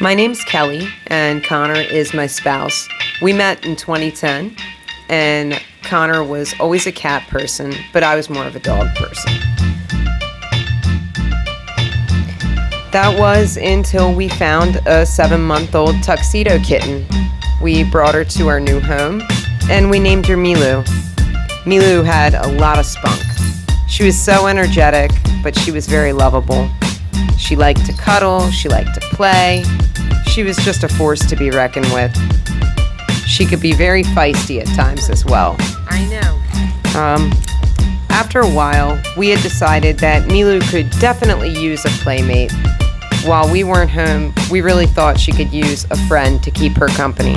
My name's Kelly, and Connor is my spouse. We met in 2010, and Connor was always a cat person, but I was more of a dog person. That was until we found a 7-month-old tuxedo kitten. We brought her to our new home, and we named her Milu. Milu had a lot of spunk. She was so energetic, but she was very lovable. She liked to cuddle, she liked to play. She was just a force to be reckoned with. She could be very feisty at times as well. I know. After a while, we had decided that Milu could definitely use a playmate. While we weren't home, we really thought she could use a friend to keep her company.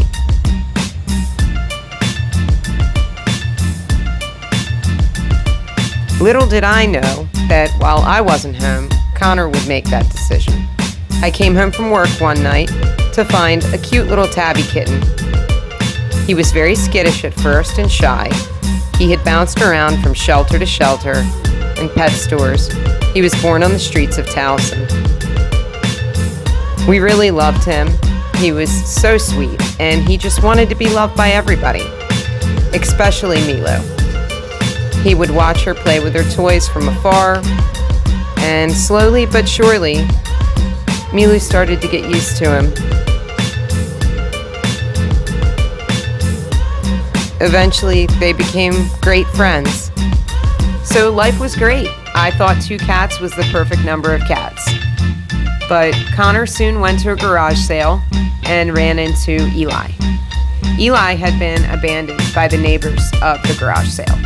Little did I know that while I wasn't home, Connor would make that decision. I came home from work one night to find a cute little tabby kitten. He was very skittish at first and shy. He had bounced around from shelter to shelter and pet stores. He was born on the streets of Towson. We really loved him. He was so sweet, and he just wanted to be loved by everybody, especially Milu. He would watch her play with her toys from afar, and slowly but surely, Milu started to get used to him. Eventually, they became great friends. So life was great. I thought 2 cats was the perfect number of cats. But Connor soon went to a garage sale and ran into Eli. Eli had been abandoned by the neighbors of the garage sale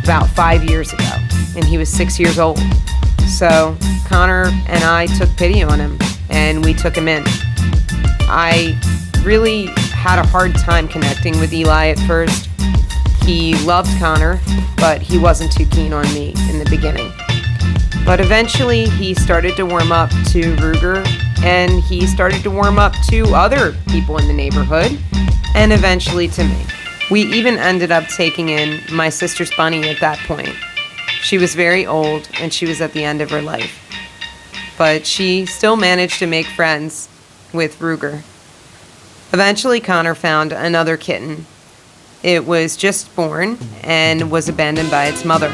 about 5 years ago, and he was 6 years old. So Connor and I took pity on him, and we took him in. I really had a hard time connecting with Eli at first. He loved Connor, but he wasn't too keen on me in the beginning. But eventually he started to warm up to Ruger, and he started to warm up to other people in the neighborhood, and eventually to me. We even ended up taking in my sister's bunny at that point. She was very old, and she was at the end of her life. But she still managed to make friends with Ruger. Eventually, Connor found another kitten. It was just born and was abandoned by its mother.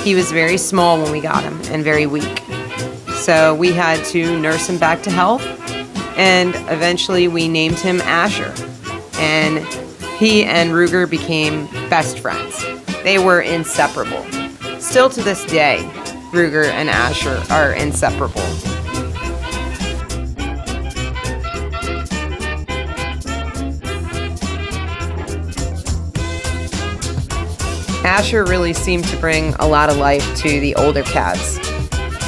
He was very small when we got him and very weak. So we had to nurse him back to health, and eventually we named him Asher. And he and Ruger became best friends. They were inseparable. Still to this day, Ruger and Asher are inseparable. Asher really seemed to bring a lot of life to the older cats.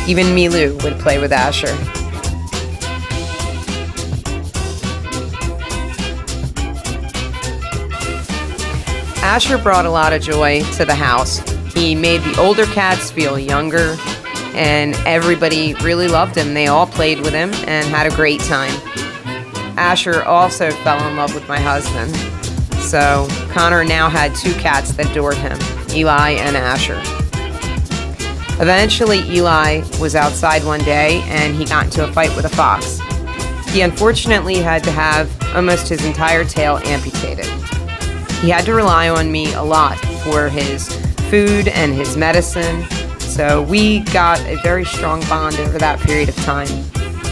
Even Milu would play with Asher. Asher brought a lot of joy to the house. He made the older cats feel younger, and everybody really loved him. They all played with him and had a great time. Asher also fell in love with my husband. So Connor now had 2 cats that adored him, Eli and Asher. Eventually, Eli was outside one day and he got into a fight with a fox. He unfortunately had to have almost his entire tail amputated. He had to rely on me a lot for his food and his medicine, so we got a very strong bond over that period of time.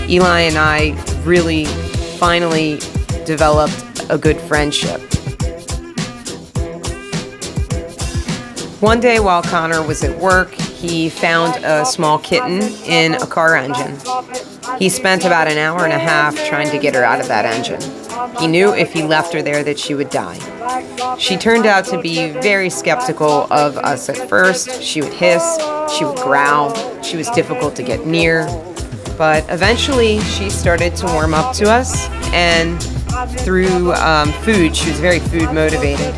Eli and I really finally developed a good friendship. One day while Connor was at work, he found a small kitten in a car engine. He spent about an hour and a half trying to get her out of that engine. He knew if he left her there that she would die. She turned out to be very skeptical of us at first. She would hiss, she would growl, she was difficult to get near. But eventually she started to warm up to us, and through food, she was very food motivated.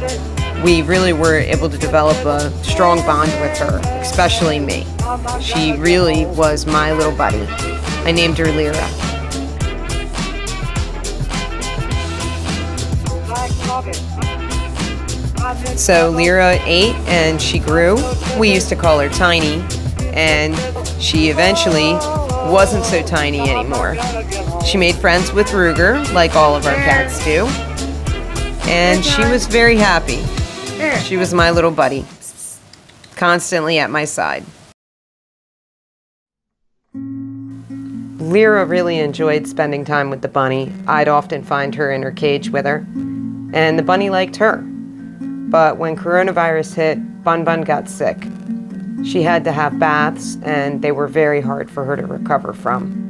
We really were able to develop a strong bond with her, especially me. She really was my little buddy. I named her Lyra. So Lyra ate and she grew. We used to call her Tiny, and she eventually wasn't so tiny anymore. She made friends with Ruger, like all of our cats do, and she was very happy. She was my little buddy, constantly at my side. Lyra really enjoyed spending time with the bunny. I'd often find her in her cage with her, and the bunny liked her. But when coronavirus hit, Bun Bun got sick. She had to have baths, and they were very hard for her to recover from.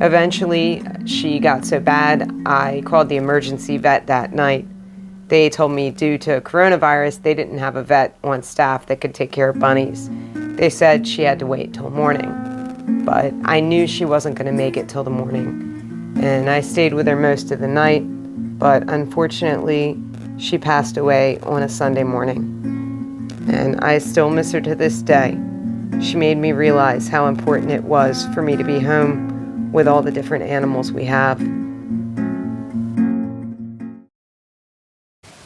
Eventually, she got so bad, I called the emergency vet that night. They told me due to coronavirus, they didn't have a vet on staff that could take care of bunnies. They said she had to wait till morning. But I knew she wasn't going to make it till the morning. And I stayed with her most of the night, but unfortunately, she passed away on a Sunday morning. And I still miss her to this day. She made me realize how important it was for me to be home with all the different animals we have.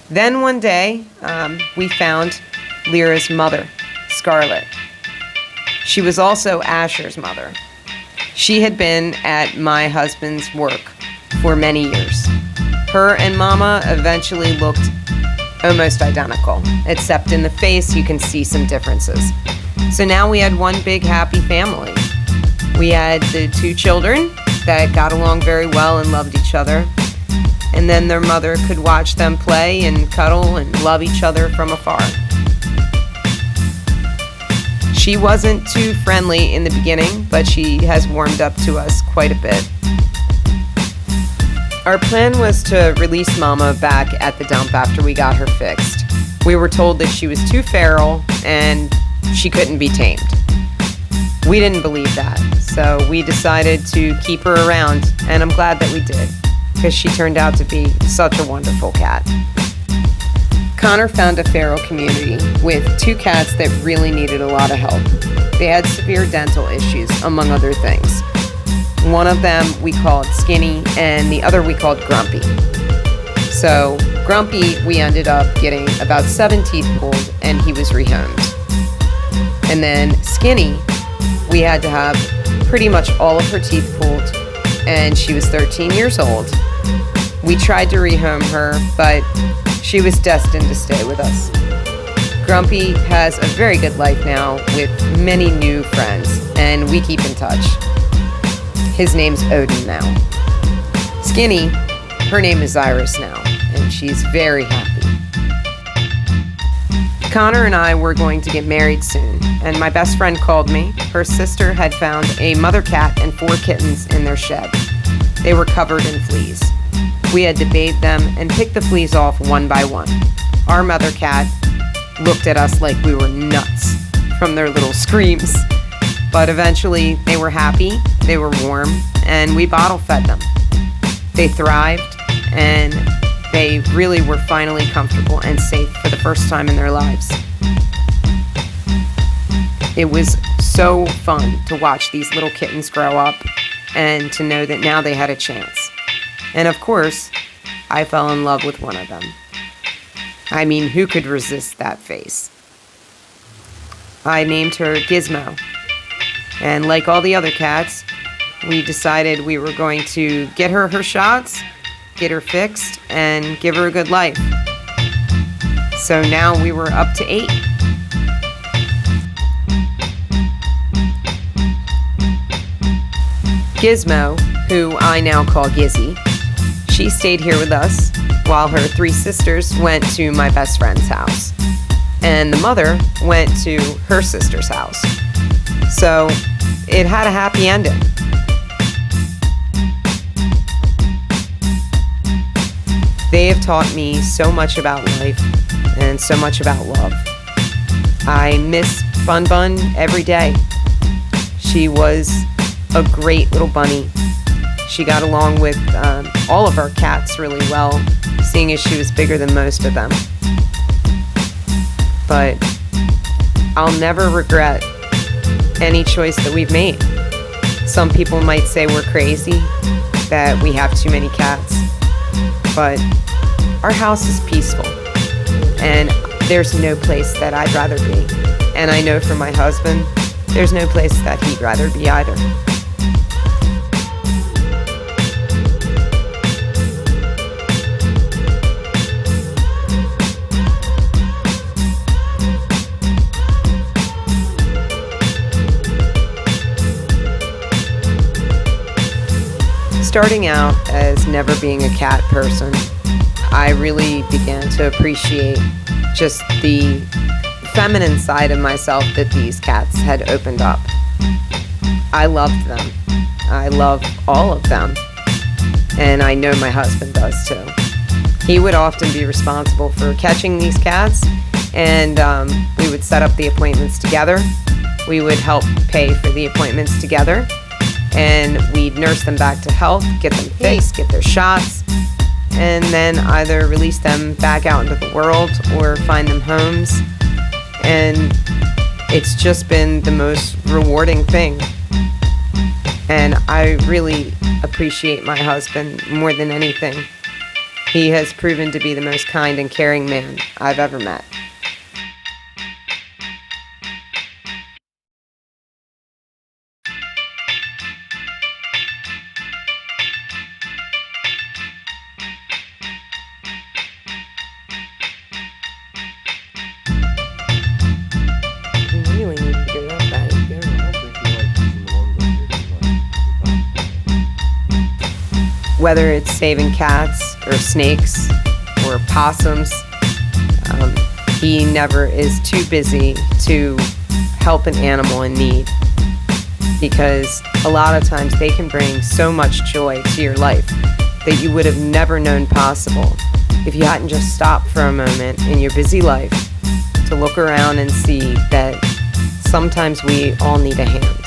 Then one day, we found Lyra's mother, Scarlett. She was also Asher's mother. She had been at my husband's work for many years. Her and Mama eventually looked almost identical, except in the face you can see some differences. So now we had one big happy family. We had the two children that got along very well and loved each other. And then their mother could watch them play and cuddle and love each other from afar. She wasn't too friendly in the beginning, but she has warmed up to us quite a bit. Our plan was to release Mama back at the dump after we got her fixed. We were told that she was too feral and she couldn't be tamed. We didn't believe that, so we decided to keep her around, and I'm glad that we did, because she turned out to be such a wonderful cat. Connor found a feral community with two cats that really needed a lot of help. They had severe dental issues, among other things. One of them we called Skinny, and the other we called Grumpy. So Grumpy, we ended up getting about 7 teeth pulled, and he was rehomed. And then Skinny, we had to have pretty much all of her teeth pulled, and she was 13 years old. We tried to rehome her, but she was destined to stay with us. Grumpy has a very good life now with many new friends, and we keep in touch. His name's Odin now. Skinny, her name is Iris now, and she's very happy. Connor and I were going to get married soon, and my best friend called me. Her sister had found a mother cat and 4 kittens in their shed. They were covered in fleas. We had to bathe them and pick the fleas off one by one. Our mother cat looked at us like we were nuts from their little screams. But eventually they were happy, they were warm, and we bottle fed them. They thrived, and they really were finally comfortable and safe for the first time in their lives. It was so fun to watch these little kittens grow up and to know that now they had a chance. And of course, I fell in love with one of them. I mean, who could resist that face? I named her Gizmo. And like all the other cats, we decided we were going to get her her shots, get her fixed, and give her a good life. So now we were up to 8. Gizmo, who I now call Gizzy, she stayed here with us while her 3 sisters went to my best friend's house. And the mother went to her sister's house. So it had a happy ending. They have taught me so much about life and so much about love. I miss Bun Bun every day. She was a great little bunny. She got along with all of our cats really well, seeing as she was bigger than most of them. But I'll never regret any choice that we've made. Some people might say we're crazy, that we have too many cats, but our house is peaceful, and there's no place that I'd rather be. And I know for my husband, there's no place that he'd rather be either. Starting out as never being a cat person, I really began to appreciate just the feminine side of myself that these cats had opened up. I loved them. I love all of them. And I know my husband does too. He would often be responsible for catching these cats, and we would set up the appointments together. We would help pay for the appointments together, and we'd nurse them back to health, get them fixed, get their shots, and then either release them back out into the world or find them homes. And it's just been the most rewarding thing. And I really appreciate my husband more than anything. He has proven to be the most kind and caring man I've ever met. You really need to go up that. Whether it's saving cats or snakes or possums, he never is too busy to help an animal in need, because a lot of times they can bring so much joy to your life that you would have never known possible if you hadn't just stopped for a moment in your busy life to look around and see that sometimes we all need a hand.